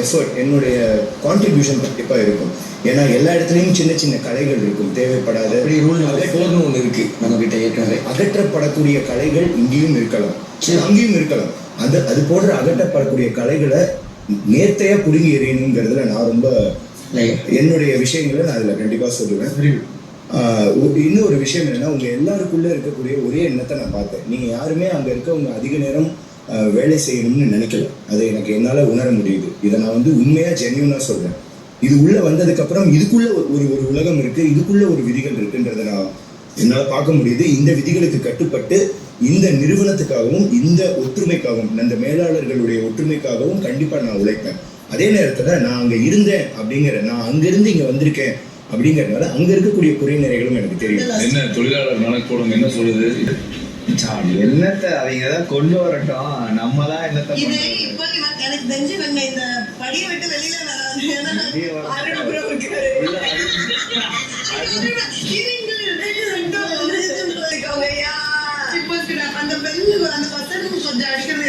Effort, என்னுடைய contribution கண்டிப்பாக இருக்கும். ஏன்னா எல்லா இடத்துலையும் சின்ன சின்ன கலைகள் இருக்கும், தேவைப்படாத ரூல் நம்பர் 4 ஒன்று இருக்கு நம்ம கிட்ட ஏற்கனவே. அகற்றப்படக்கூடிய கலைகள் இங்கேயும் இருக்கலாம், அங்கேயும் இருக்கலாம். அது போன்ற அகற்றப்படக்கூடிய கலைகளை நேர்த்தையா புடுங்கி எறியணுங்கிறதுல நான் ரொம்ப என்னுடைய விஷயங்களை நான் அதில் கண்டிப்பாக சொல்லுவேன். இன்னொரு விஷயம் என்னன்னா, உங்க எல்லாருக்குள்ள இருக்கக்கூடிய ஒரே எண்ணத்தை நான் பார்த்தேன். நீங்க யாருமே அங்க இருக்கவங்க அதிக நேரம் வேலை செய்யணும்னு நினைக்கல. அதை எனக்கு என்னால் உணர முடியுது. இதை நான் உண்மையா ஜென்யூனா சொல்றேன். இது உள்ள வந்ததுக்கு அப்புறம் இதுக்குள்ள ஒரு உலகம் இருக்கு, இதுக்குள்ள ஒரு விதிகள் இருக்குன்றதை நான் என்னால் பார்க்க முடியுது. இந்த விதிகளுக்கு கட்டுப்பட்டு இந்த நிறுவனத்துக்காகவும் இந்த ஒற்றுமைக்காகவும், அந்த மேலாளர்களுடைய ஒற்றுமைக்காகவும் கண்டிப்பா நான் உழைப்பேன். அதே நேரத்துல நான் அங்க இருந்தேன் அப்படிங்கிற, நான் அங்கிருந்து இங்க வந்திருக்கேன் அப்படிங்கறதுனால அங்க இருக்கக்கூடிய குறைநிறைகளும் எனக்கு தெரியும். என்ன தொழிலாளர் நலக்கூடம் என்ன சொல்லுது? என்னத்தை அவங்க தான் கொண்டு வரட்டும், நம்ம தான் என்னத்தை எனக்கு தெரிஞ்சு நாங்க இந்த படியை விட்டு வெளியில அந்த பெண்ணு அந்த பசங்க கொஞ்சம் அடிக்கிறது